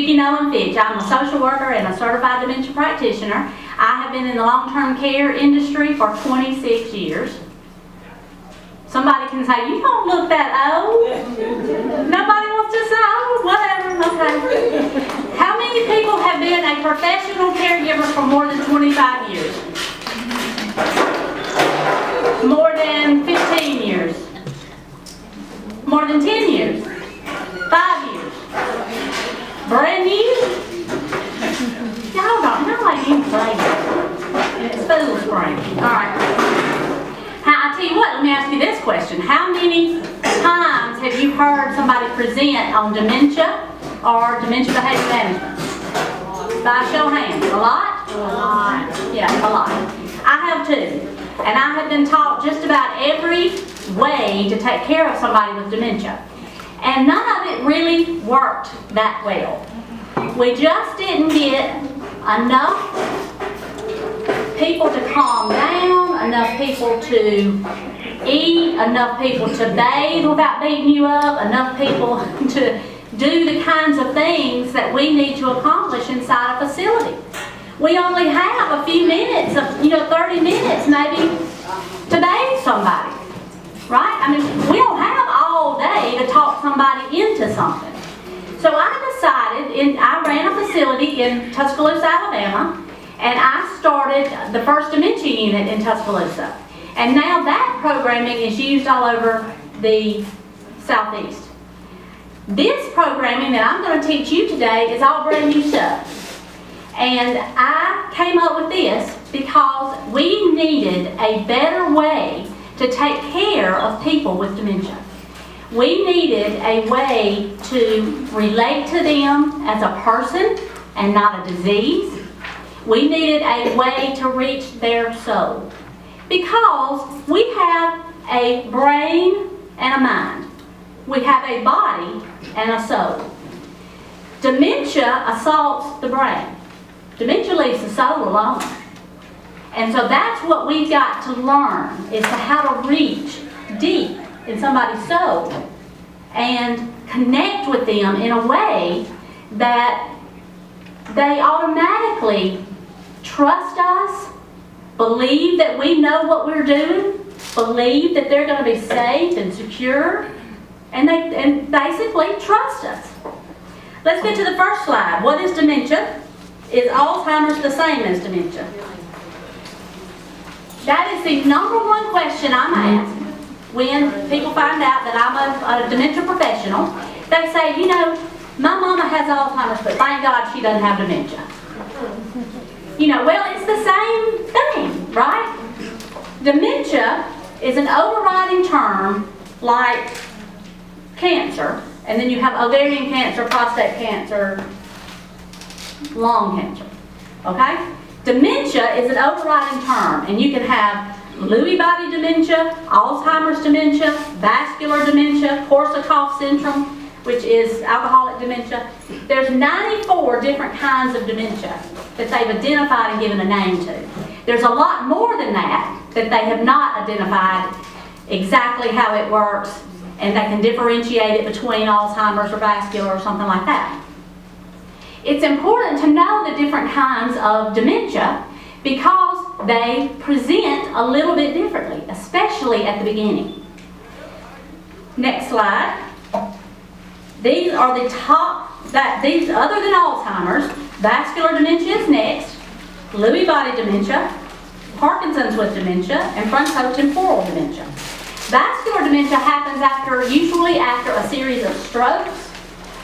Vicki Nolan Fitch. I'm a social worker and a certified dementia practitioner. I have been in the long-term care industry for 26 years. Somebody can say, you don't look that old. Nobody wants to say, oh, whatever, okay. How many people have been a professional caregiver for more than 25 years? More than 15 years? More than 10 years? 5 years? Brand new? Y'all ain't even playing. It's fool's brain. Alright. I tell you what, let me ask you this question. How many times have you heard somebody present on dementia or dementia behavior management? By a show of hands. A lot? A lot. Yeah, a lot. I have too. And I have been taught just about every way to take care of somebody with dementia. And none of it really worked that well. We just didn't get enough people to calm down, enough people to eat, enough people to bathe without beating you up, enough people to do the kinds of things that we need to accomplish inside a facility. We only have a few minutes, 30 minutes maybe, to bathe somebody, right? I mean, we don't have all day to talk somebody into something. So I decided, I ran a facility in Tuscaloosa, Alabama, and I started the first dementia unit in Tuscaloosa. And now that programming is used all over the Southeast. This programming that I'm going to teach you today is all brand new stuff. And I came up with this because we needed a better way to take care of people with dementia. We needed a way to relate to them as a person and not a disease. We needed a way to reach their soul. Because we have a brain and a mind. We have a body and a soul. Dementia assaults the brain. Dementia leaves the soul alone. And so that's what we've got to learn, is to how to reach deep in somebody's soul and connect with them in a way that they automatically trust us, believe that we know what we're doing, believe that they're going to be safe and secure, and basically trust us. Let's get to the first slide. What is dementia? Is Alzheimer's the same as dementia? That is the number one question I'm asked when people find out that I'm a dementia professional. They say, my mama has Alzheimer's, but thank God she doesn't have dementia. Well, it's the same thing, right? Dementia is an overriding term like cancer, and then you have ovarian cancer, prostate cancer, lung cancer, okay? Dementia is an overriding term, and you can have Lewy body dementia, Alzheimer's dementia, vascular dementia, Korsakoff syndrome, which is alcoholic dementia. There's 94 different kinds of dementia that they've identified and given a name to. There's a lot more than that they have not identified exactly how it works, and they can differentiate it between Alzheimer's or vascular or something like that. It's important to know the different kinds of dementia because they present a little bit differently, especially at the beginning. Next slide. These are the top, these other than Alzheimer's, vascular dementia is next, Lewy body dementia, Parkinson's with dementia, and frontotemporal dementia. Vascular dementia happens usually after a series of strokes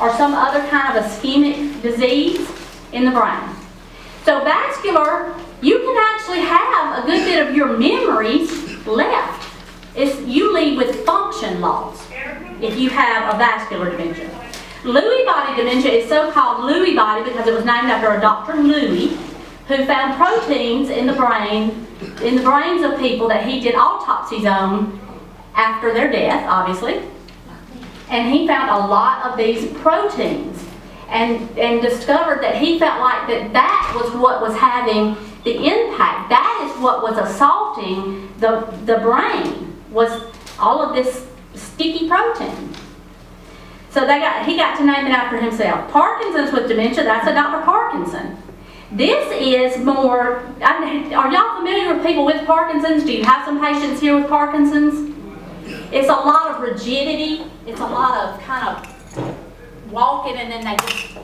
or some other kind of ischemic disease in the brain. So vascular, you can actually have a good bit of your memories left. You lead with function loss if you have a vascular dementia. Lewy body dementia is so-called Lewy body because it was named after a Dr. Lewy who found proteins in the brains of people that he did autopsies on after their death, obviously. And he found a lot of these proteins and discovered that he felt like that was what was having the impact. That is what was assaulting the brain, was all of this sticky protein. So he got to name it after himself. Parkinson's with dementia, that's a Dr. Parkinson. This is more, are y'all familiar with people with Parkinson's? Do you have some patients here with Parkinson's? It's a lot of rigidity. It's a lot of kind of walking and then they just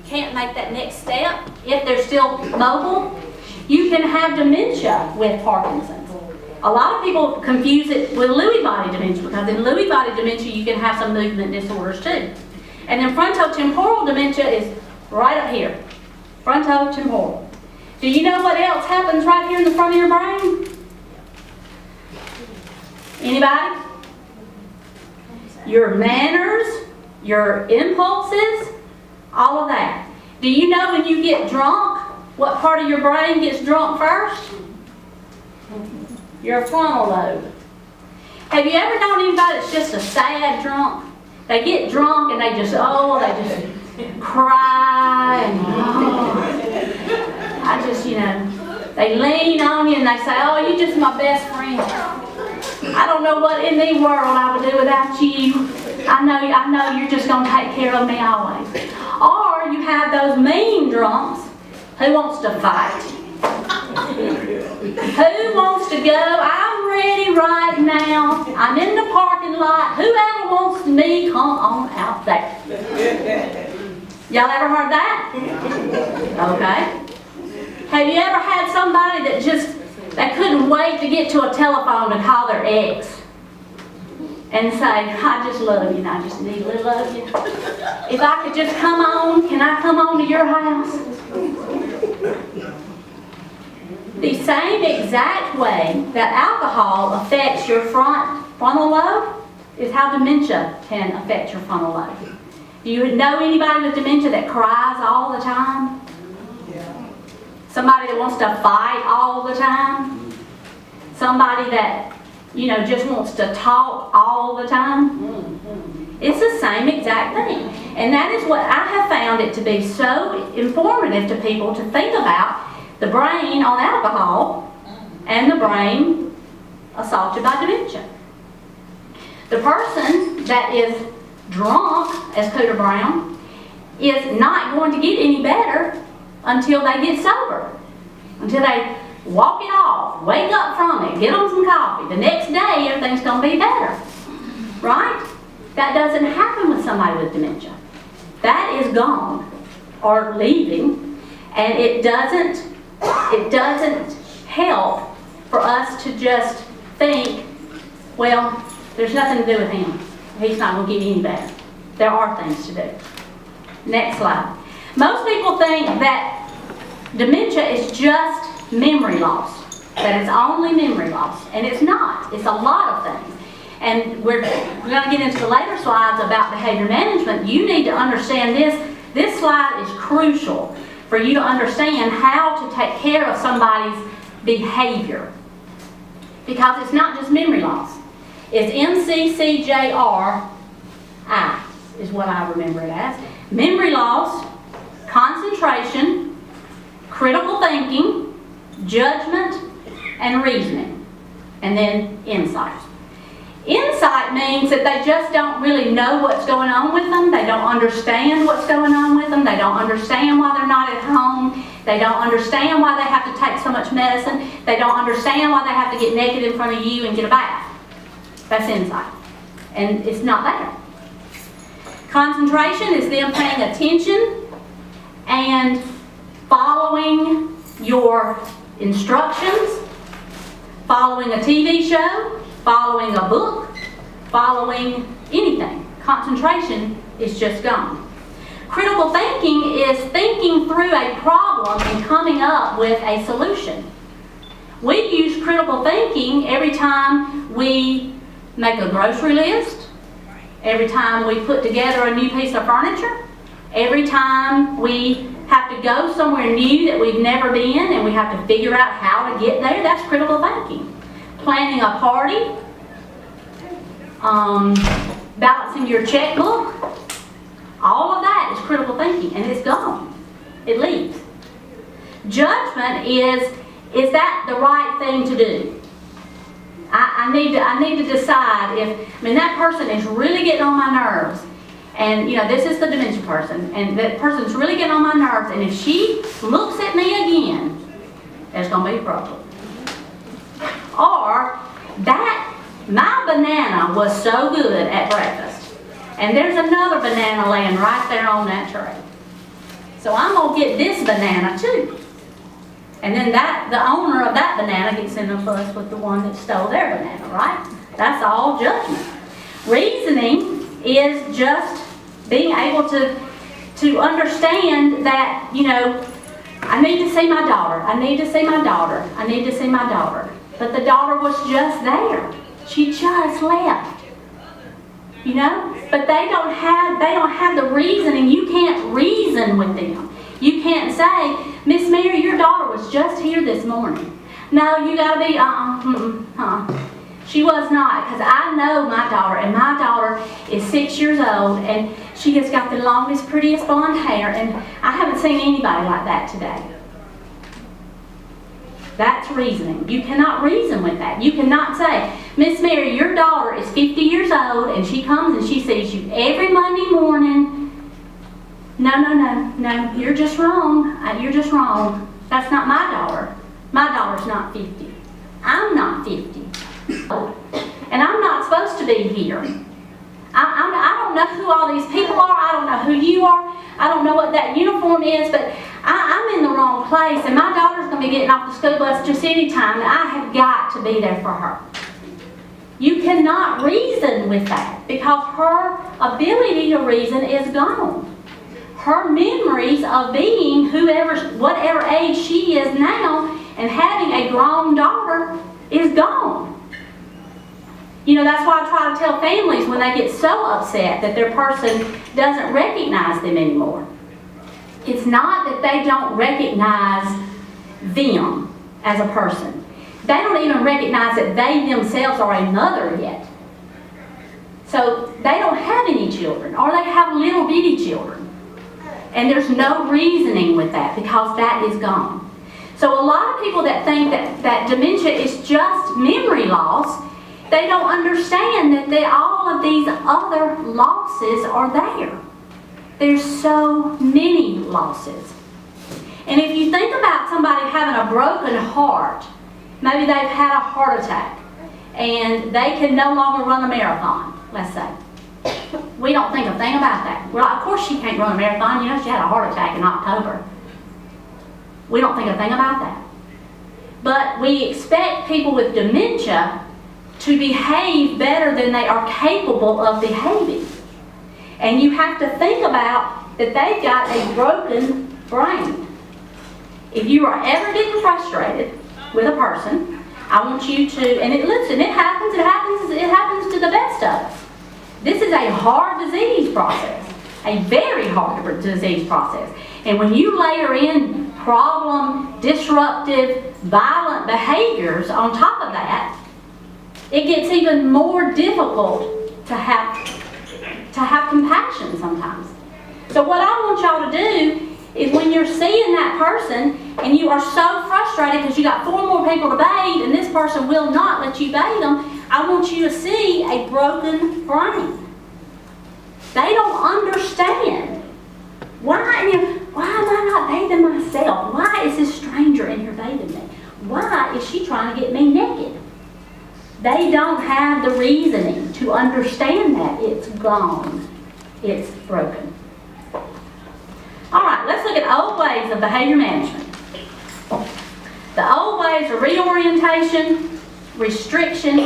can't make that next step if they're still mobile. You can have dementia with Parkinson's. A lot of people confuse it with Lewy body dementia because in Lewy body dementia you can have some movement disorders too. And then frontotemporal dementia is right up here. Frontotemporal. Do you know what else happens right here in the front of your brain? Anybody? Your manners, your impulses, all of that. Do you know when you get drunk, what part of your brain gets drunk first? Your frontal lobe. Have you ever known anybody that's just a sad drunk? They get drunk and they just cry and they lean on you and they say, oh, you're just my best friend. I don't know what in the world I would do without you. I know you're just going to take care of me always. Or you have those mean drunks who wants to fight. Who wants to go, I'm ready right now. I'm in the parking lot. Whoever wants me, come on out there. Y'all ever heard that? Okay. Have you ever had somebody that they couldn't wait to get to a telephone to call their ex and say, I just love you and I just need a little of you. If I could just come on, can I come on to your house? The same exact way that alcohol affects your frontal lobe is how dementia can affect your frontal lobe. Do you know anybody with dementia that cries all the time? Somebody that wants to fight all the time? Somebody that, just wants to talk all the time? It's the same exact thing. And that is what I have found it to be so informative to people to think about the brain on alcohol and the brain assaulted by dementia. The person that is drunk, as Cooter Brown, is not going to get any better until they get sober. Until they walk it off, wake up from it, get them some coffee. The next day, everything's going to be better. Right? That doesn't happen with somebody with dementia. That is gone or leaving, and it doesn't help for us to just think, well, there's nothing to do with him. He's not going to get any better. There are things to do. Next slide. Most people think that dementia is just memory loss, that it's only memory loss, and it's not. It's a lot of things. And we're going to get into the later slides about behavior management. You need to understand this. This slide is crucial for you to understand how to take care of somebody's behavior. Because it's not just memory loss. It's MCCJRI is what I remember it as. Memory loss, concentration, critical thinking, judgment, and reasoning. And then insight. Insight means that they just don't really know what's going on with them. They don't understand what's going on with them. They don't understand why they're not at home. They don't understand why they have to take so much medicine. They don't understand why they have to get naked in front of you and get a bath. That's insight. And it's not there. Concentration is them paying attention and following your instructions, following a TV show, following a book, following anything. Concentration is just gone. Critical thinking is thinking through a problem and coming up with a solution. We use critical thinking every time we make a grocery list, every time we put together a new piece of furniture, every time we have to go somewhere new that we've never been and we have to figure out how to get there. That's critical thinking. Planning a party, balancing your checkbook, all of that is critical thinking, and it's gone. It leaves. Judgment is that the right thing to do? I need to decide if, that person is really getting on my nerves, And, you know, this is the dementia person, and that person's really getting on my nerves, and if she looks at me again, there's going to be a problem. Or, my banana was so good at breakfast, and there's another banana laying right there on that tray. So I'm going to get this banana too. And then the owner of that banana gets in a fuss with the one that stole their banana, right? That's all judgment. Reasoning is just being able to understand that, you know, I need to see my daughter. I need to see my daughter. I need to see my daughter. But the daughter was just there. She just left. You know? But they don't have the reasoning. You can't reason with them. You can't say, Miss Mary, your daughter was just here this morning. No, you gotta be, She was not, because I know my daughter, and my daughter is 6 years old, and she has got the longest, prettiest blonde hair, and I haven't seen anybody like that today. That's reasoning. You cannot reason with that. You cannot say, Miss Mary, your daughter is 50 years old, and she comes and she sees you every Monday morning. No, you're just wrong. You're just wrong. That's not my daughter. My daughter's not 50. I'm not 50. And I'm not supposed to be here. I don't know who all these people are. I don't know who you are. I don't know what that uniform is, but I'm in the wrong place, and my daughter's going to be getting off the school bus just any time, and I have got to be there for her. You cannot reason with that, because her ability to reason is gone. Her memories of being whatever age she is now and having a grown daughter is gone. You know, that's why I try to tell families when they get so upset that their person doesn't recognize them anymore. It's not that they don't recognize them as a person. They don't even recognize that they themselves are a mother yet. So they don't have any children, or they have little bitty children. And there's no reasoning with that, because that is gone. So a lot of people that think that dementia is just memory loss, they don't understand that all of these other losses are there. There's so many losses. And if you think about somebody having a broken heart, maybe they've had a heart attack, and they can no longer run a marathon, let's say. We don't think a thing about that. Well, of course she can't run a marathon. You know, she had a heart attack in October. We don't think a thing about that. But we expect people with dementia to behave better than they are capable of behaving. And you have to think about that they've got a broken brain. If you are ever getting frustrated with a person, I want you to, and it happens to the best of us. This is a hard disease process, a very hard disease process. And when you layer in problem, disruptive, violent behaviors on top of that, it gets even more difficult to have compassion sometimes. So what I want y'all to do is, when you're seeing that person and you are so frustrated because you got 4 more people to bathe and this person will not let you bathe them, I want you to see a broken brain. They don't understand. Why am I not bathing myself? Why is this stranger in here bathing me? Why is she trying to get me naked? They don't have the reasoning to understand that. It's gone. It's broken. All right, let's look at old ways of behavior management. The old ways are reorientation, restriction,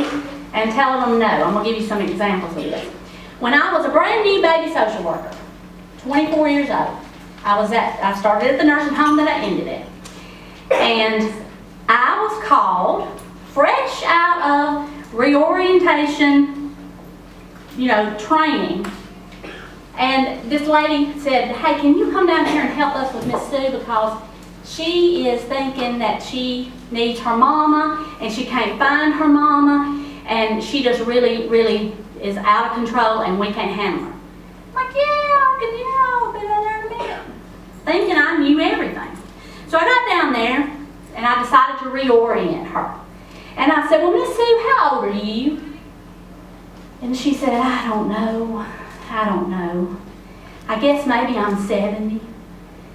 and telling them no. I'm going to give you some examples of this. When I was a brand new baby social worker, 24 years old, I started at the nursing home that I ended at. And I was called fresh out of reorientation, training. And this lady said, hey, can you come down here and help us with Miss Sue, because she is thinking that she needs her mama and she can't find her mama, and she just really, really is out of control and we can't handle her. I'm like, I've been in there in a minute. Thinking I knew everything. So I got down there and I decided to reorient her. And I said, well, Miss Sue, how old are you? And she said, I don't know. I don't know. I guess maybe I'm 70.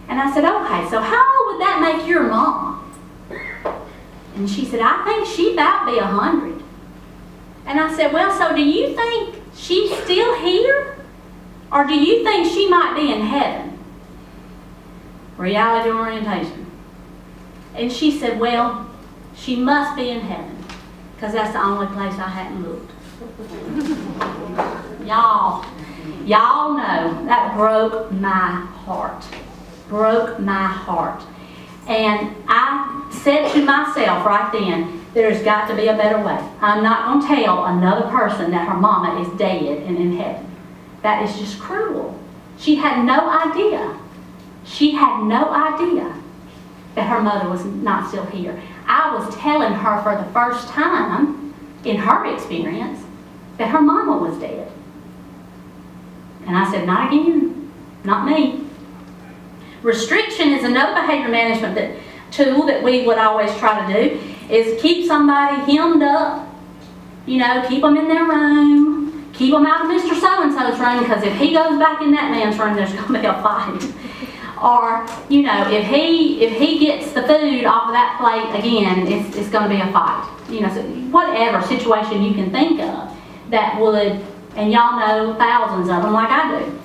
And I said, okay, so how old would that make your mom? And she said, I think she'd about be 100. And I said, well, so do you think she's still here? Or do you think she might be in heaven? Reality orientation. And she said, well, she must be in heaven, because that's the only place I hadn't looked. Y'all know that broke my heart. Broke my heart. And I said to myself right then, there's got to be a better way. I'm not going to tell another person that her mama is dead and in heaven. That is just cruel. She had no idea. She had no idea that her mother was not still here. I was telling her for the first time in her experience that her mama was dead. And I said, not again, not me. Restriction is another behavior management tool that we would always try to do, is keep somebody hemmed up, keep them in their room, keep them out of Mr. So-and-so's room, because if he goes back in that man's room, there's going to be a fight. Or, if he gets the food off of that plate again, it's going to be a fight. So whatever situation you can think of that would, and y'all know thousands of them like I do.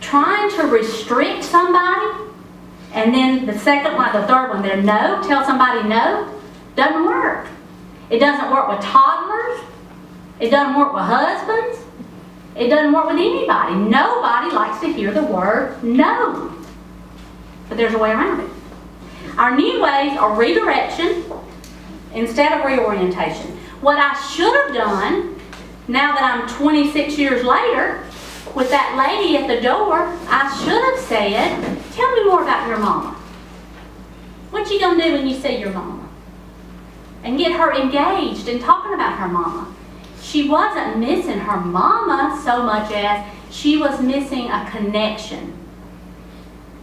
Trying to restrict somebody, and then the second one, the third one, there, no, tell somebody no, doesn't work. It doesn't work with toddlers. It doesn't work with husbands. It doesn't work with anybody. Nobody likes to hear the word no. But there's a way around it. Our new ways are redirection instead of reorientation. What I should have done, now that I'm 26 years later, with that lady at the door, I should have said, tell me more about your mama. What you gonna do when you see your mama? And get her engaged in talking about her mama. She wasn't missing her mama so much as she was missing a connection.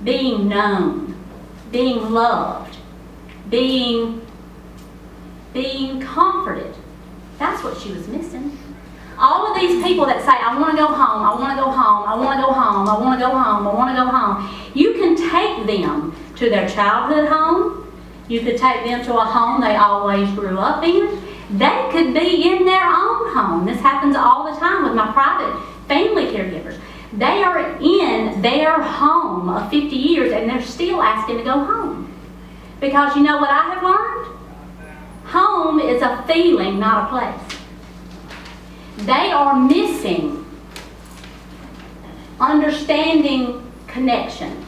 Being known, being loved, being comforted. That's what she was missing. All of these people that say, I want to go home, I want to go home, I want to go home, I want to go home, I want to go home. You can take them to their childhood home. You could take them to a home they always grew up in. They could be in their own home. This happens all the time with my private family caregivers. They are in their home of 50 years and they're still asking to go home. Because you know what I have learned? Home is a feeling, not a place. They are missing understanding connection.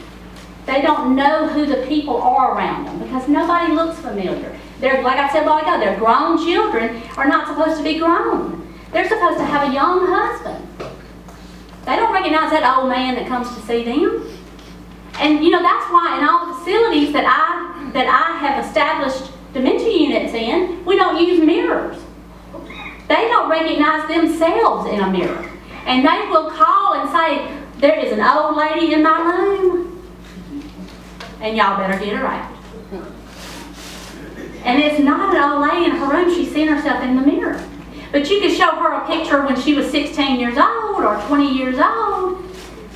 They don't know who the people are around them because nobody looks familiar. They're, like I said a while ago, their grown children are not supposed to be grown. They're supposed to have a young husband. They don't recognize that old man that comes to see them. And that's why in all the facilities that I have established dementia units in, we don't use mirrors. They don't recognize themselves in a mirror. And they will call and say, there is an old lady in my room. And y'all better get her out. And it's not an old lady in her room. She's seeing herself in the mirror. But you could show her a picture when she was 16 years old or 20 years old,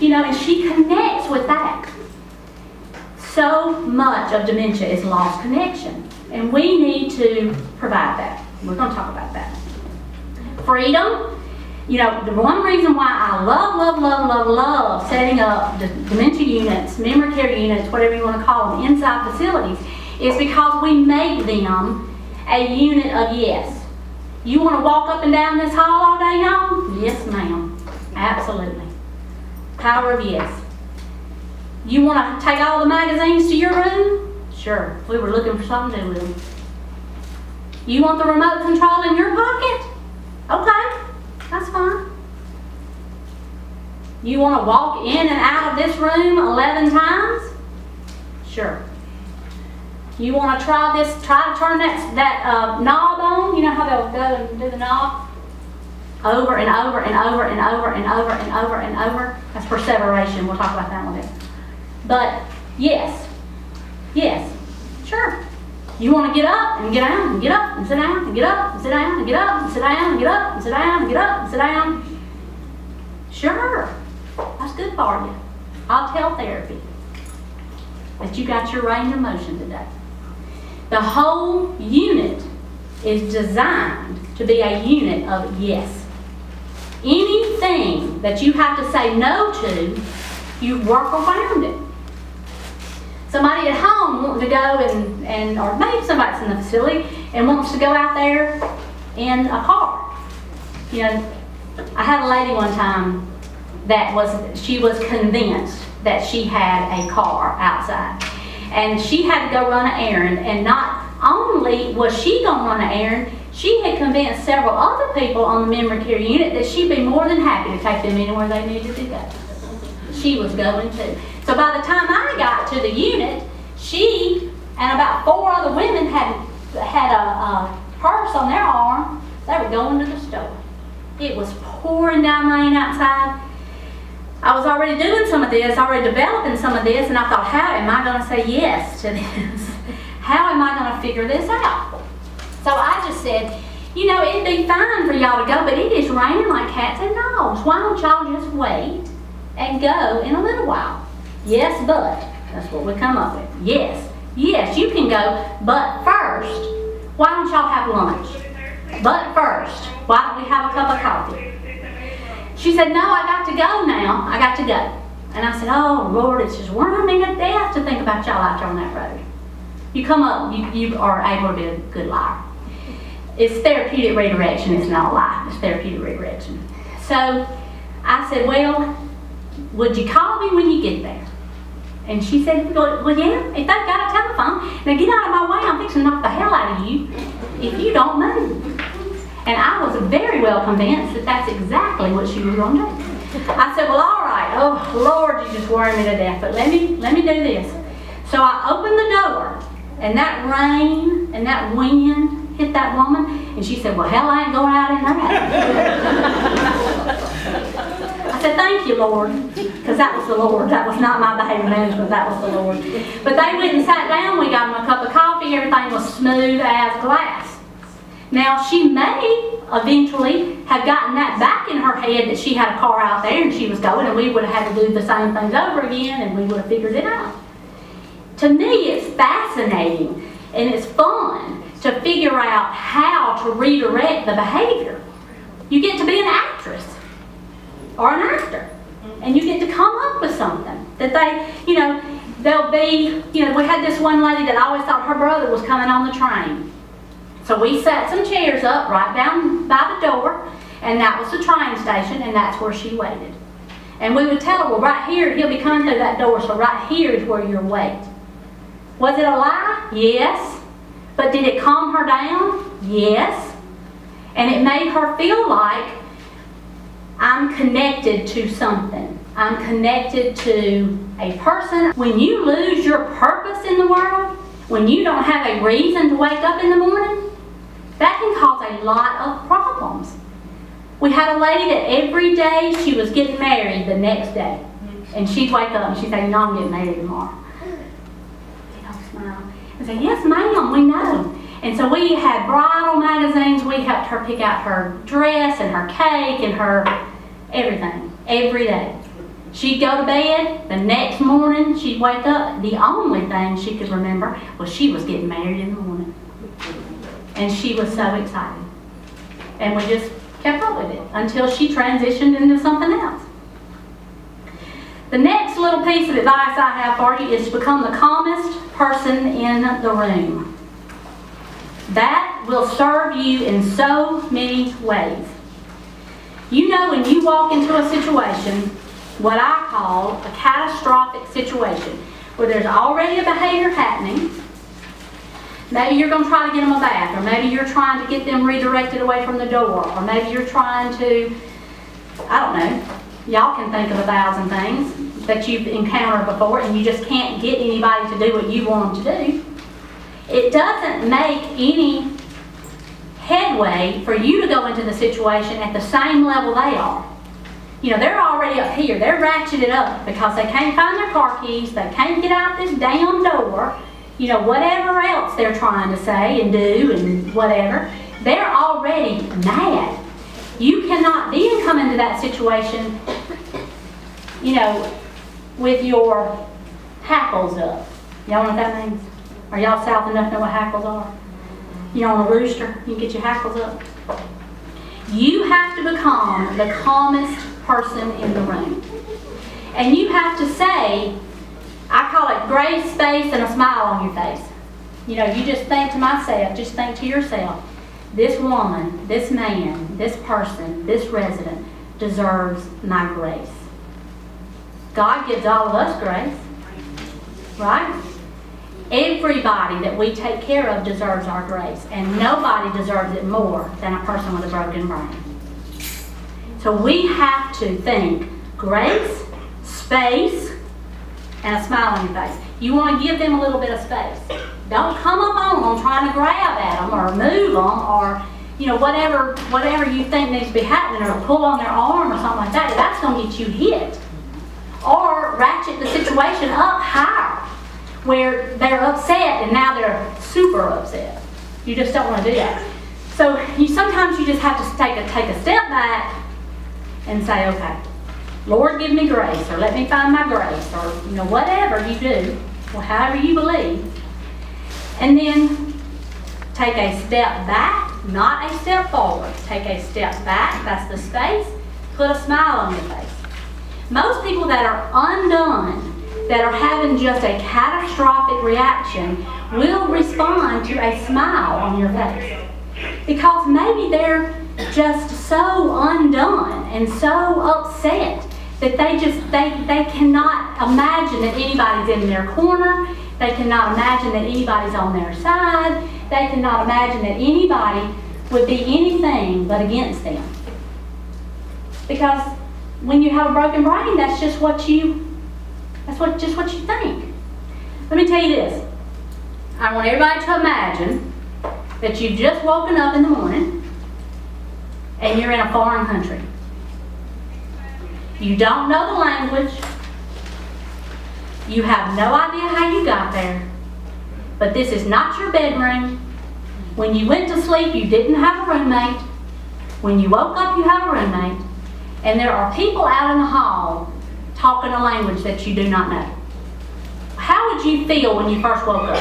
and she connects with that. So much of dementia is lost connection. And we need to provide that. We're going to talk about that. Freedom. The one reason why I love setting up dementia units, memory care units, whatever you want to call them, inside facilities, is because we make them a unit of yes. You want to walk up and down this hall all day long? Yes, ma'am. Absolutely. Power of yes. You want to take all the magazines to your room? Sure. We were looking for something to do with them. You want the remote control in your pocket? Okay. That's fine. You want to walk in and out of this room 11 times? Sure. You want to try to turn that knob on? You know how they'll go and do the knob? Over and over and over and over and over and over and over. That's perseveration. We'll talk about that in a bit. But yes. Yes. Sure. You want to get up and get down and get up and sit down and get up and sit down and get up and sit down and get up and sit down and get up and sit down. Sure, that's good for you. I'll tell therapy that you got your range of motion today. The whole unit is designed to be a unit of yes. Anything that you have to say no to, you work around it. Somebody at home wants to go and or maybe somebody's in the facility and wants to go out there in a car. You know, I had a lady one time she was convinced that she had a car outside. And she had to go run an errand, and not only was she going to run an errand, she had convinced several other people on the memory care unit that she'd be more than happy to take them anywhere they needed to go. She was going to. So by the time I got to the unit, she and about 4 other women had a purse on their arm. They were going to the store. It was pouring down rain outside. I was already doing some of this, already developing some of this, and I thought, how am I going to say yes to this? How am I going to figure this out? So I just said, you know, it'd be fine for y'all to go, but it is raining like cats and dogs. Why don't y'all just wait and go in a little while? Yes, but. That's what we come up with. Yes, you can go, but first, why don't y'all have lunch? But first, why don't we have a cup of coffee? She said, no, I got to go now. I got to go. And I said, oh, Lord, it's just worrying me to death to think about y'all out there on that road. You come up, you are able to be a good liar. It's therapeutic redirection. It's not a lie. It's therapeutic redirection. So I said, well, would you call me when you get there? And she said, well, yeah, if they've got a telephone. Now get out of my way. I'm fixing to knock the hell out of you if you don't move. And I was very well convinced that that's exactly what she was going to do. I said, well, all right. Oh, Lord, you just worry me to death. But let me do this. So I opened the door, and that rain and that wind hit that woman, and she said, well, hell, I ain't going out in that. I said, thank you, Lord, because that was the Lord. That was not my behavior management. That was the Lord. But they went and sat down. We got them a cup of coffee. Everything was smooth as glass. Now, she may eventually have gotten that back in her head that she had a car out there and she was going, and we would have had to do the same things over again, and we would have figured it out. To me, it's fascinating and it's fun to figure out how to redirect the behavior. You get to be an actress or an actor, and you get to come up with something that they'll be, we had this one lady that always thought her brother was coming on the train. So we set some chairs up right down by the door, and that was the train station, and that's where she waited. And we would tell her, well, right here, he'll be coming through that door, so right here is where you'll wait. Was it a lie? Yes. But did it calm her down? Yes. And it made her feel like, I'm connected to something. I'm connected to a person. When you lose your purpose in the world, when you don't have a reason to wake up in the morning, that can cause a lot of problems. We had a lady that every day she was getting married the next day. And she'd wake up and she'd say, no, I'm getting married tomorrow. They don't smile. I say, yes, ma'am, we know. And so we had bridal magazines. We helped her pick out her dress and her cake and her everything, every day. She'd go to bed. The next morning, she'd wake up. The only thing she could remember was she was getting married in the morning. And she was so excited. And we just kept up with it until she transitioned into something else. The next little piece of advice I have for you is to become the calmest person in the room. That will serve you in so many ways. You know, when you walk into a situation, what I call a catastrophic situation, where there's already a behavior happening. Maybe you're going to try to get them a bath, or maybe you're trying to get them redirected away from the door, or maybe you're trying to, I don't know, y'all can think of 1,000 things that you've encountered before, and you just can't get anybody to do what you want them to do. It doesn't make any headway for you to go into the situation at the same level they are. You know, they're already up here. They're ratcheted up because they can't find their car keys. They can't get out this damn door. You know, whatever else they're trying to say and do and whatever. They're already mad. You cannot then come into that situation, you know, with your hackles up. Y'all know what that means? Are y'all south enough to know what hackles are? You know, on a rooster, you get your hackles up. You have to become the calmest person in the room. And you have to say, I call it grace, space, and a smile on your face. You know, you just think to myself, just think to yourself, this woman, this man, this person, this resident deserves my grace. God gives all of us grace, right? Everybody that we take care of deserves our grace, and nobody deserves it more than a person with a broken brain. So we have to think grace, space, and a smile on your face. You want to give them a little bit of space. Don't come up on them trying to grab at them or move them or, you know, whatever you think needs to be happening, or pull on their arm or something like that. That's going to get you hit. Or ratchet the situation up higher, where they're upset and now they're super upset. You just don't want to do that. So sometimes you just have to take a step back and say, okay, Lord, give me grace, or let me find my grace, or you know, whatever you do, or however you believe. And then take a step back, not a step forward. Take a step back, that's the space. Put a smile on your face. Most people that are undone, that are having just a catastrophic reaction, will respond to a smile on your face. Because maybe they're just so undone and so upset that they cannot imagine that anybody's in their corner. They cannot imagine that anybody's on their side. They cannot imagine that anybody would be anything but against them. Because when you have a broken brain, that's just what you think. Let me tell you this. I want everybody to imagine that you've just woken up in the morning and you're in a foreign country. You don't know the language. You have no idea how you got there. But this is not your bedroom. When you went to sleep, you didn't have a roommate. When you woke up, you have a roommate. And there are people out in the hall talking a language that you do not know. How would you feel when you first woke up?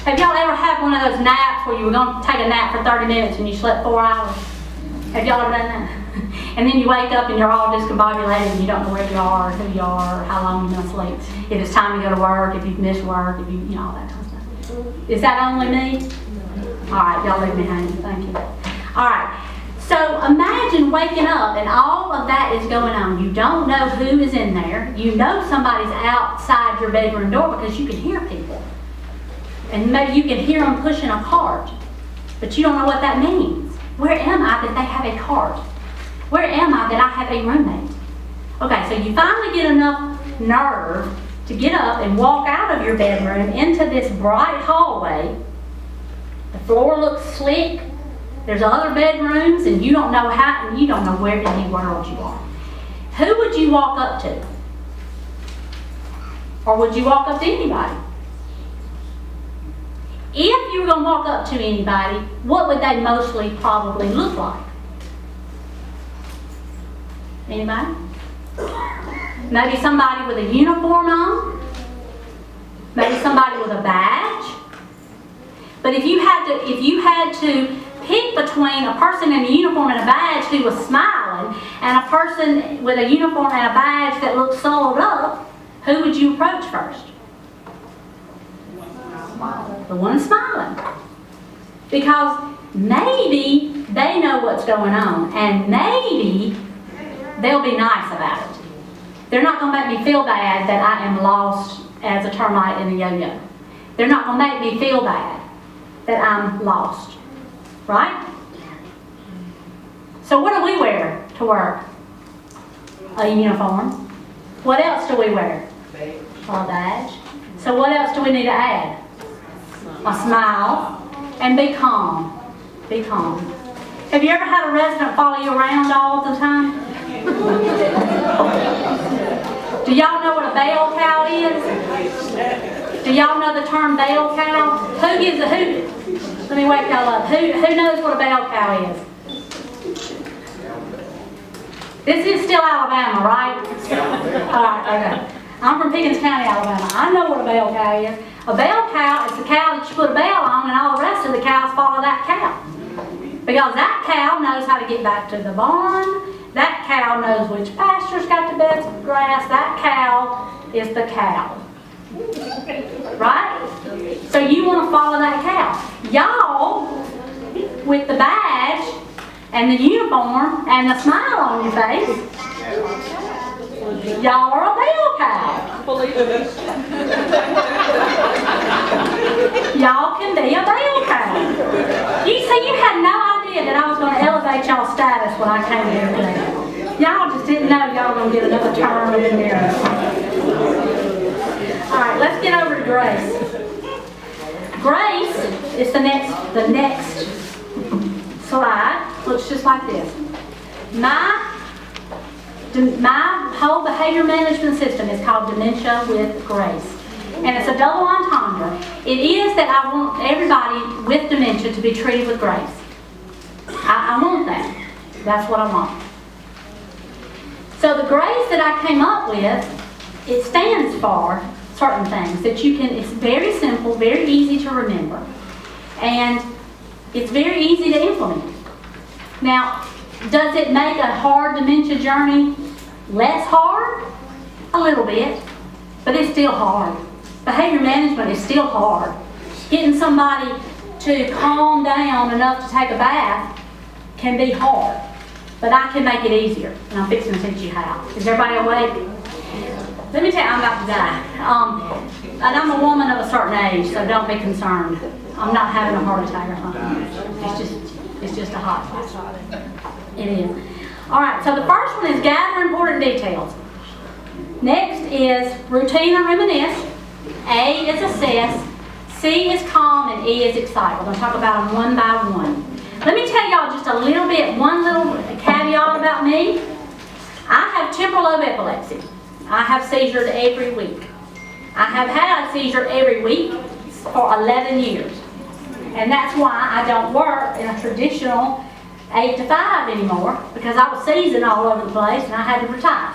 Have y'all ever had one of those naps where you were going to take a nap for 30 minutes and you slept 4 hours? Have y'all ever done that? And then you wake up and you're all discombobulated and you don't know where you are, or who you are, or how long you're going to sleep. If it's time to go to work, if you've missed work, if you know, all that kind of stuff. Is that only me? All right, y'all leave me hanging. Thank you. All right. So imagine waking up and all of that is going on. You don't know who is in there. You know somebody's outside your bedroom door because you can hear people. And maybe you can hear them pushing a cart. But you don't know what that means. Where am I that they have a cart? Where am I that I have a roommate? Okay, so you finally get enough nerve to get up and walk out of your bedroom into this bright hallway. The floor looks slick. There's other bedrooms, and you don't know how, and you don't know where in the world you are. Who would you walk up to? Or would you walk up to anybody? If you were going to walk up to anybody, what would they mostly probably look like? Anybody? Maybe somebody with a uniform on. Maybe somebody with a badge. But if you had to pick between a person in a uniform and a badge who was smiling and a person with a uniform and a badge that looked soiled up, who would you approach first? The one smiling. Because maybe they know what's going on, and maybe they'll be nice about it. They're not going to make me feel bad that I am lost as a termite in a yo-yo. They're not going to make me feel bad that I'm lost. Right? So what do we wear to work? A uniform. What else do we wear? A badge. So what else do we need to add? A smile. And be calm. Be calm. Have you ever had a resident follow you around all the time? Do y'all know what a bell cow is? Do y'all know the term bell cow? Who gives a hoot? Let me wake y'all up. Who knows what a bell cow is? This is still Alabama, right? All right, okay. I'm from Pickens County, Alabama. I know what a bell cow is. A bell cow is the cow that you put a bell on, and all the rest of the cows follow that cow. Because that cow knows how to get back to the barn. That cow knows which pasture's got the best grass. That cow is the cow. Right? So you want to follow that cow. Y'all, with the badge and the uniform and the smile on your face, y'all are a bell cow. Y'all can be a bell cow. You see, you had no idea that I was going to elevate y'all's status when I came here today. Y'all just didn't know y'all were going to get another term in there. Alright, let's get over to Grace. Grace is the next slide. Looks just like this. My whole behavior management system is called Dementia with Grace. And it's a double entendre. It is that I want everybody with dementia to be treated with grace. I want that. That's what I want. So the grace that I came up with, it stands for certain things that you can, it's very simple, very easy to remember. And it's very easy to implement. Now, does it make a hard dementia journey less hard? A little bit, but it's still hard. Behavior management is still hard. Getting somebody to calm down enough to take a bath can be hard, but I can make it easier, and I'm fixing to teach you how. Is everybody awake? Let me tell you, I'm about to die. And I'm a woman of a certain age, so don't be concerned. I'm not having a heart attack or something. It's just a hot flash. It is. All right, so the first one is gather important details. Next is routine or reminisce. A is assess. C is calm, and E is excite. We're going to talk about them one by one. Let me tell y'all just a little bit, one little caveat about me. I have temporal lobe epilepsy. I have seizures every week. I have had a seizure every week for 11 years. And that's why I don't work in a traditional 8 to 5 anymore, because I was seizing all over the place and I had to retire.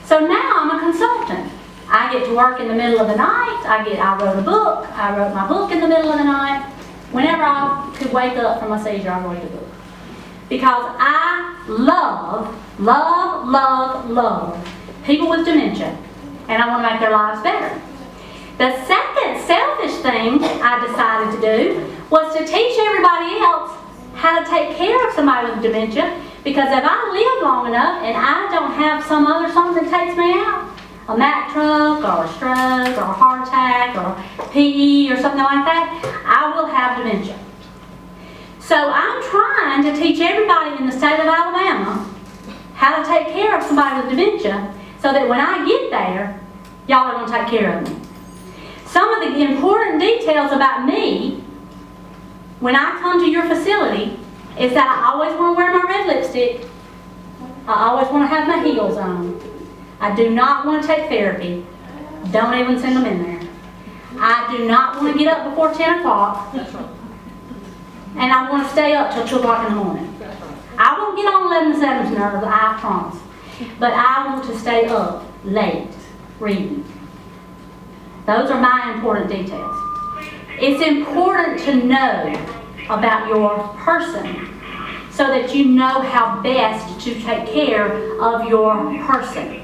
So now I'm a consultant. I get to work in the middle of the night. I wrote a book. I wrote my book in the middle of the night. Whenever I could wake up from a seizure, I wrote the book. Because I love people with dementia, and I want to make their lives better. The second selfish thing I decided to do was to teach everybody else how to take care of somebody with dementia, because if I live long enough and I don't have some other something that takes me out, a Mack truck or a stroke or a heart attack or PE or something like that, I will have dementia. So I'm trying to teach everybody in the state of Alabama how to take care of somebody with dementia, so that when I get there, y'all are going to take care of me. Some of the important details about me when I come to your facility is that I always want to wear my red lipstick. I always want to have my heels on. I do not want to take therapy. Don't even send them in there. I do not want to get up before 10 o'clock. And I want to stay up till 2 o'clock in the morning. I won't get on 11 to 7's nerves, I promise. But I want to stay up late reading. Those are my important details. It's important to know about your person so that you know how best to take care of your person.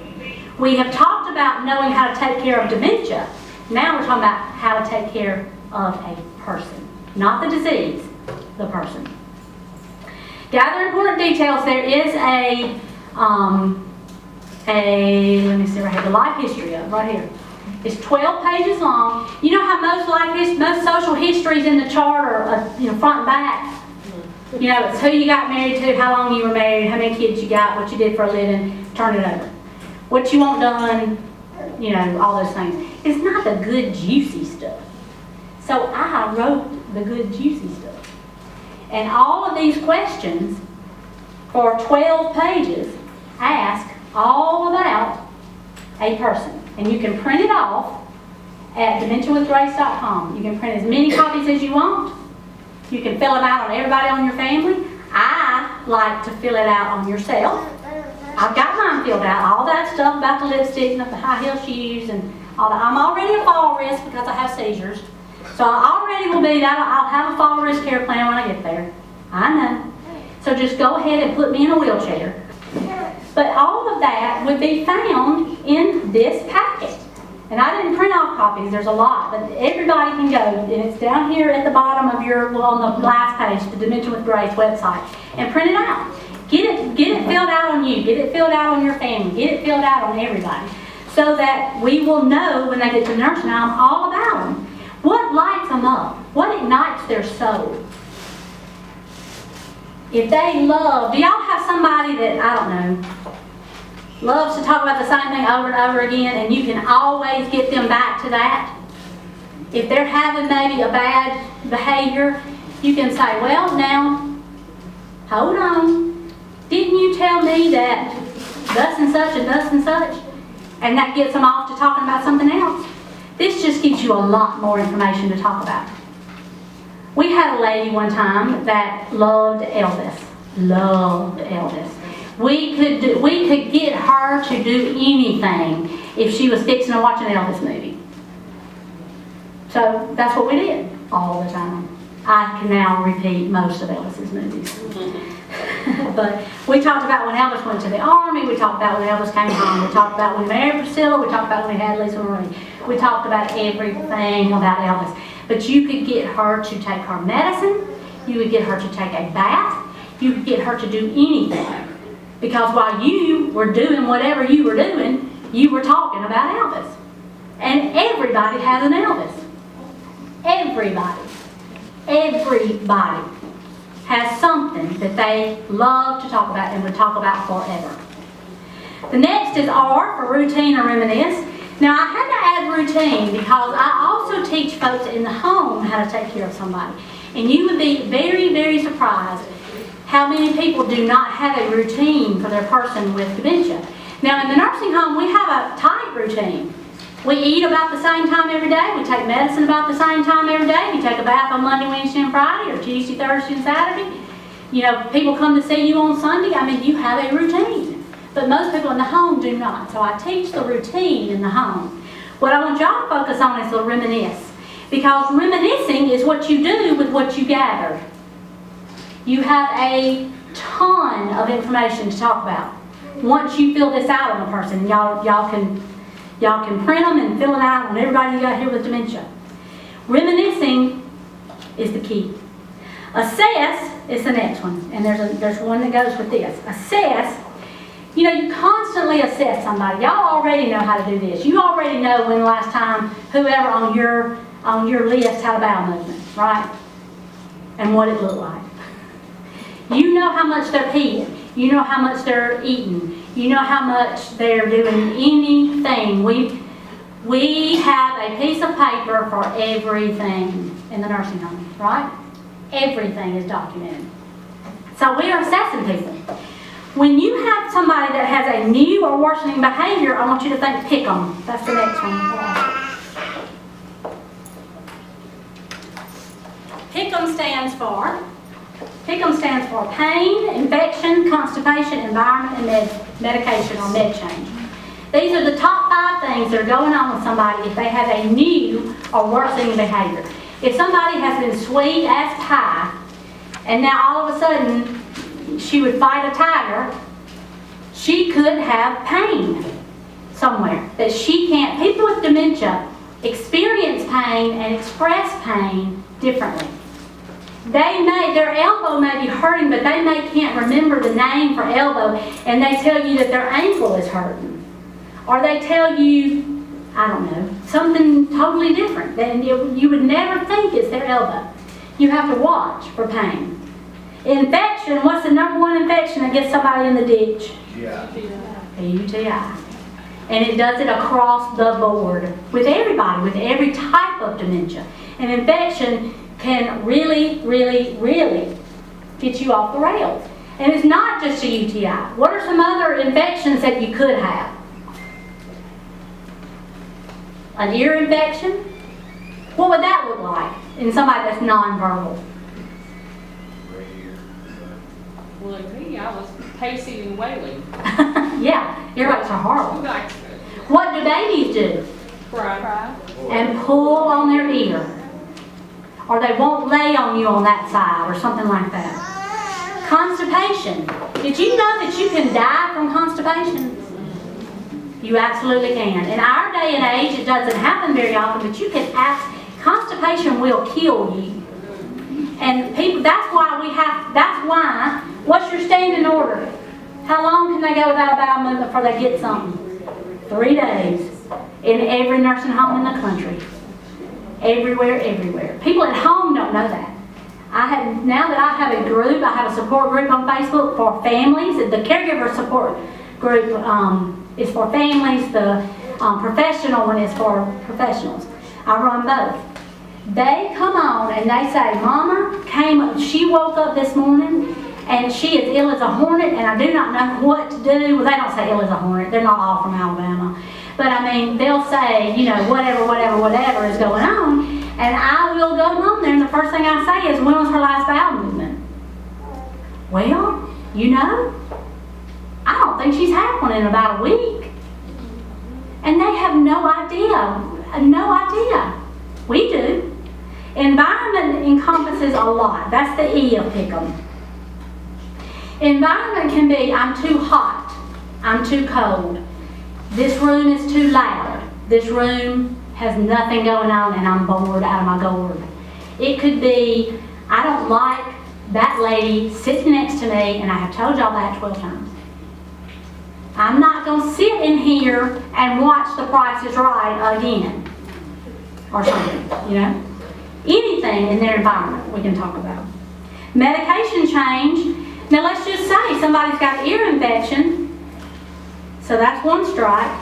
We have talked about knowing how to take care of dementia. Now we're talking about how to take care of a person. Not the disease, the person. Gather important details. There is let me see right here, the life history of right here. It's 12 pages long. You know how most social histories in the chart are front and back? You know, it's who you got married to, how long you were married, how many kids you got, what you did for a living, turn it over. What you want done, all those things. It's not the good, juicy stuff. So I wrote the good, juicy stuff. And all of these questions for 12 pages ask all about a person. And you can print it off at dementiawithgrace.com. You can print as many copies as you want. You can fill them out on everybody on your family. I might like to fill it out on yourself. I've got mine filled out, all that stuff about the lipstick and the high heel shoes and all that. I'm already a fall risk because I have seizures. So I already will be that. I'll have a fall risk care plan when I get there. I know. So just go ahead and put me in a wheelchair. But all of that would be found in this packet. And I didn't print off copies, there's a lot, but everybody can go, and it's down here at the bottom of your, well, on the last page, the Dementia with Grace website, and print it out. Get it filled out on you, get it filled out on your family, get it filled out on everybody, so that we will know when they get to the nursing home all about them. What lights them up? What ignites their soul? If they love, do y'all have somebody that, I don't know, loves to talk about the same thing over and over again, and you can always get them back to that? If they're having maybe a bad behavior, you can say, well, now, hold on. Didn't you tell me that thus and such and thus and such? And that gets them off to talking about something else. This just gives you a lot more information to talk about. We had a lady one time that loved Elvis. Loved Elvis. We could get her to do anything if she was fixing to watch an Elvis movie. So that's what we did all the time. I can now repeat most of Elvis's movies. But we talked about when Elvis went to the Army, we talked about when Elvis came home, we talked about when we married Priscilla, we talked about when we had Lisa Marie. We talked about everything about Elvis. But you could get her to take her medicine, you would get her to take a bath, you could get her to do anything. Because while you were doing whatever you were doing, you were talking about Elvis. And everybody has an Elvis. Everybody. Everybody has something that they love to talk about and would talk about forever. The next is R for routine or reminisce. Now I had to add routine because I also teach folks in the home how to take care of somebody. And you would be very, very surprised how many people do not have a routine for their person with dementia. Now in the nursing home we have a tight routine. We eat about the same time every day. We take medicine about the same time every day. You take a bath on Monday, Wednesday, and Friday, or Tuesday, Thursday, and Saturday. You know, people come to see you on Sunday. I mean, you have a routine. But most people in the home do not. So I teach the routine in the home. What I want y'all to focus on is the reminisce. Because reminiscing is what you do with what you gathered. You have a ton of information to talk about. Once you fill this out on a person, y'all can print them and fill it out on everybody you got here with dementia. Reminiscing is the key. Assess is the next one, and there's one that goes with this. Assess, you know, you constantly assess somebody. Y'all already know how to do this. You already know when the last time whoever on your list had a bowel movement, right? And what it looked like. You know how much they're peeing. You know how much they're eating. You know how much they're doing anything. We have a piece of paper for everything in the nursing home, right? Everything is documented. So we are assessing people. When you have somebody that has a new or worsening behavior, I want you to think pick 'em. That's the next one. Pick 'em stands for pain, infection, constipation, environment, and medication or med change. These are the top 5 things that are going on with somebody if they have a new or worsening behavior. If somebody has been sweet as pie, and now all of a sudden she would fight a tiger, she could have pain somewhere that she can't. People with dementia experience pain and express pain differently. Their elbow may be hurting, but they can't remember the name for elbow, and they tell you that their ankle is hurting. Or they tell you, I don't know, something totally different than you would never think is their elbow. You have to watch for pain. Infection, what's the number one infection that gets somebody in the ditch? A UTI. And it does it across the board with everybody, with every type of dementia. An infection can really, really, really get you off the rails. And it's not just a UTI. What are some other infections that you could have? An ear infection? What would that look like in somebody that's nonverbal? Well, like me, I was pacing and wailing. Yeah, earwax are horrible. Like, What do babies do? cry. And pull on their ear. Or they won't lay on you on that side or something like that. Constipation. Did you know that you can die from constipation? You absolutely can. In our day and age, it doesn't happen very often, but you can constipation will kill you. And people, that's why, what's your standing order? How long can they go without a bowel movement before they get something? 3 days. In every nursing home in the country. Everywhere. People at home don't know that. Now that I have a group, I have a support group on Facebook for families. The caregiver support group is for families. The professional one is for professionals. I run both. They come on and they say, Mama she woke up this morning and she is ill as a hornet and I do not know what to do. Well, they don't say ill as a hornet. They're not all from Alabama. But I mean, they'll say, whatever is going on. And I will go home there and the first thing I say is, when was her last bowel movement? Well, I don't think she's had one in about a week. And they have no idea. We do. Environment encompasses a lot. That's the E of Pick'em. Environment can be, I'm too hot. I'm too cold. This room is too loud. This room has nothing going on and I'm bored out of my gourd. It could be, I don't like that lady sitting next to me, and I have told y'all that 12 times. I'm not going to sit in here and watch The Price is Right again. Or something, Anything in their environment we can talk about. Medication change. Now let's just say somebody's got an ear infection. So that's one strike.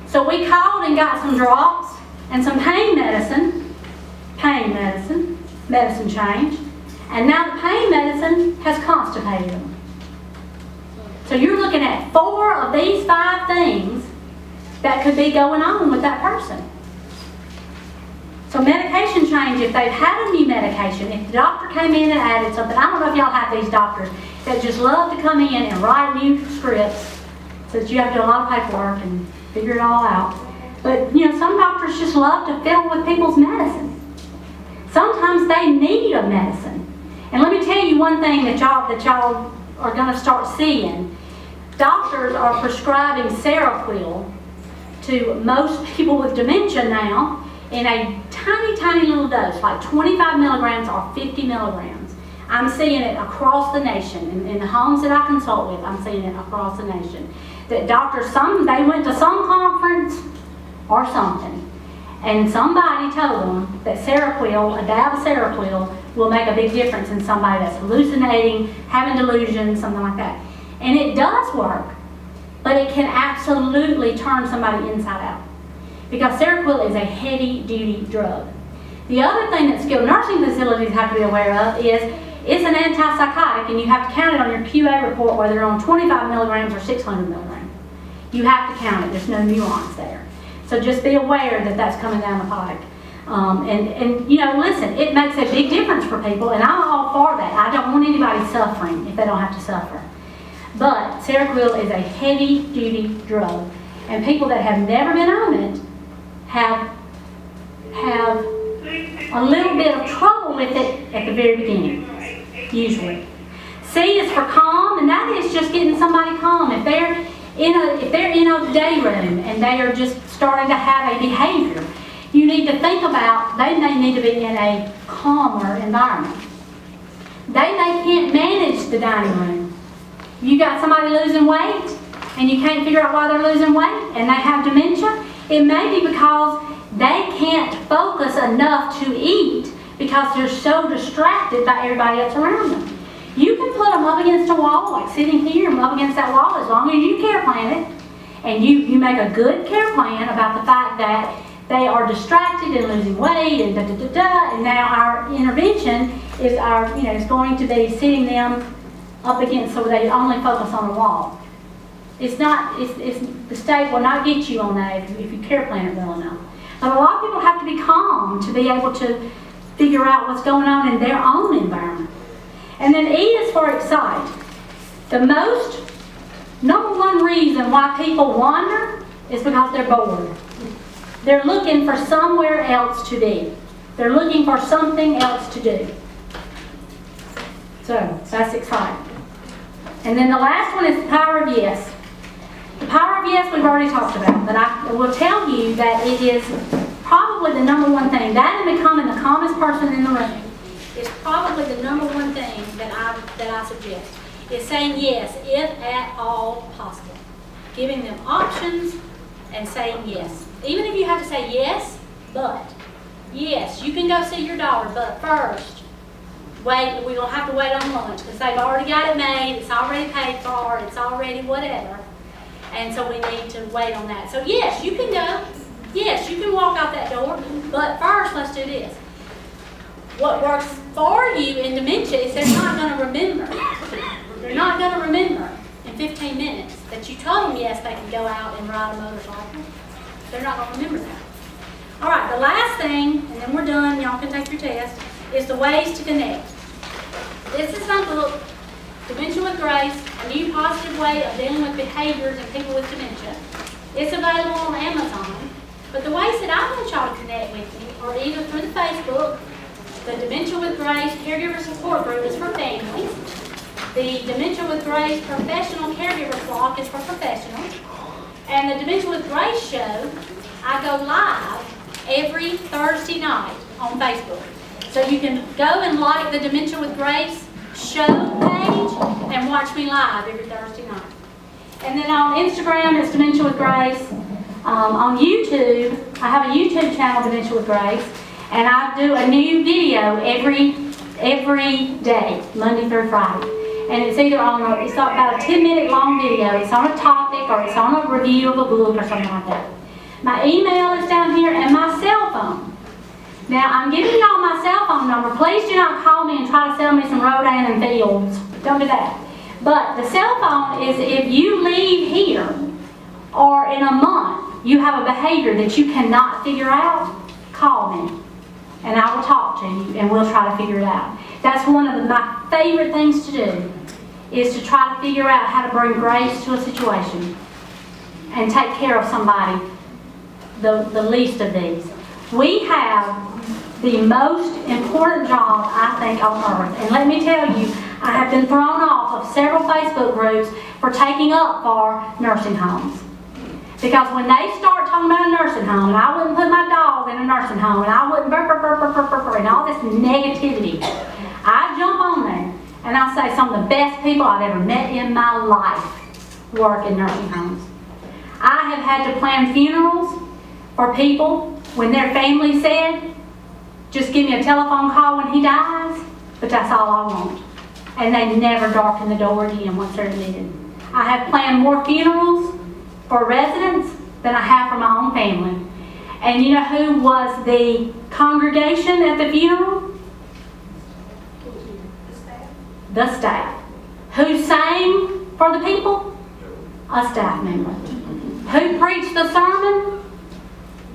So we called and got some drops and some pain medicine change. And now the pain medicine has constipated them. So you're looking at 4 of these 5 things that could be going on with that person. So medication change, if they've had a new medication, if the doctor came in and added something, I don't know if y'all have these doctors that just love to come in and write new scripts so that you have to do a lot of paperwork and figure it all out. But some doctors just love to fiddle with people's medicine. Sometimes they need a medicine. And let me tell you one thing that y'all are going to start seeing. Doctors are prescribing Seroquel to most people with dementia now in a tiny little dose, like 25 milligrams or 50 milligrams. I'm seeing it across the nation. In the homes that I consult with, I'm seeing it across the nation. That doctors, they went to some conference or something, and somebody told them that Seroquel, a dab of Seroquel, will make a big difference in somebody that's hallucinating, having delusions, something like that. And it does work, but it can absolutely turn somebody inside out. Because Seroquel is a heavy-duty drug. The other thing that skilled nursing facilities have to be aware of is it's an antipsychotic, and you have to count it on your QA report whether they're on 25 milligrams or 600 milligrams. You have to count it. There's no nuance there. So just be aware that that's coming down the pike. Listen, it makes a big difference for people, and I'm all for that. I don't want anybody suffering if they don't have to suffer. But Seroquel is a heavy-duty drug, and people that have never been on it have a little bit of trouble with it at the very beginning, usually. C is for calm, and that is just getting somebody calm. If they're in a day room and they are just starting to have a behavior, you need to think about they may need to be in a calmer environment. They can't manage the dining room. You got somebody losing weight and you can't figure out why they're losing weight and they have dementia, it may be because they can't focus enough to eat because they're so distracted by everybody else around them. You can put them up against a wall, like sitting here and up against that wall, as long as you care plan it, and you make a good care plan about the fact that they are distracted and losing weight and and now our intervention is going to be sitting them up against so they only focus on the wall. The state will not get you on that if you care plan it well enough. But a lot of people have to be calm to be able to figure out what's going on in their own environment. And then E is for excite. The number one reason why people wander is because they're bored. They're looking for somewhere else to be. They're looking for something else to do. So, that's exciting. And then the last one is the power of yes. The power of yes we've already talked about, but I will tell you that it is probably the number one thing. That and becoming the calmest person in the room is probably the number one thing that I suggest. Is saying yes, if at all possible. Giving them options and saying yes. Even if you have to say yes, but. Yes, you can go see your daughter, but first, wait, we're going to have to wait on lunch because they've already got it made, it's already paid for, it's already whatever. And so we need to wait on that. So yes, you can go. Yes, you can walk out that door, but first let's do this. What works for you in dementia is they're not going to remember. They're not going to remember in 15 minutes that you told them yes, they can go out and ride a motorcycle. They're not going to remember that. All right, the last thing, and then we're done, y'all can take your test, is the ways to connect. This is my book, Dementia with Grace, a new positive way of dealing with behaviors in people with dementia. It's available on Amazon, but the ways that I want y'all to connect with me are either through the Facebook. The Dementia with Grace Caregiver Support Group is for families. The Dementia with Grace Professional Caregiver Block is for professionals. And the Dementia with Grace show, I go live every Thursday night on Facebook. So you can go and like the Dementia with Grace show page and watch me live every Thursday night. And then on Instagram, it's Dementia with Grace. On YouTube, I have a YouTube channel, Dementia with Grace, and I do a new video every day, Monday through Friday. And it's either it's about a 10-minute long video, it's on a topic, or it's on a review of a book or something like that. My email is down here and my cell phone. Now, I'm giving y'all my cell phone number. Please do not call me and try to sell me some Rodan and Fields. Don't do that. But the cell phone is if you leave here or in a month you have a behavior that you cannot figure out, call me. And I will talk to you and we'll try to figure it out. That's one of my favorite things to do, is to try to figure out how to bring grace to a situation and take care of somebody, the least of these. We have the most important job, I think, on earth. And let me tell you, I have been thrown off of several Facebook groups for taking up for nursing homes. Because when they start talking about a nursing home, and I wouldn't put my dog in a nursing home, and I wouldn't and all this negativity, I jump on there and I say some of the best people I've ever met in my life work in nursing homes. I have had to plan funerals for people when their family said, just give me a telephone call when he dies, but that's all I want. And they never darken the door again once they're admitted. I have planned more funerals for residents than I have for my own family. And you know who was the congregation at the funeral? The staff. Who sang for the people? A staff member. Who preached the sermon?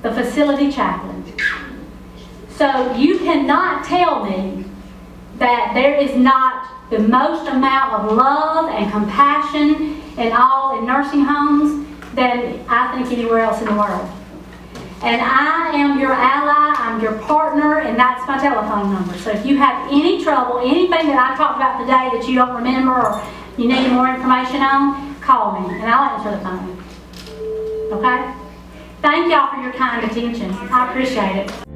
The facility chaplain. So you cannot tell me that there is not the most amount of love and compassion in nursing homes than I think anywhere else in the world. And I am your ally, I'm your partner, and that's my telephone number. So if you have any trouble, anything that I talked about today that you don't remember or you need more information on, call me and I'll answer the phone. Okay? Thank y'all for your kind attention. I appreciate it.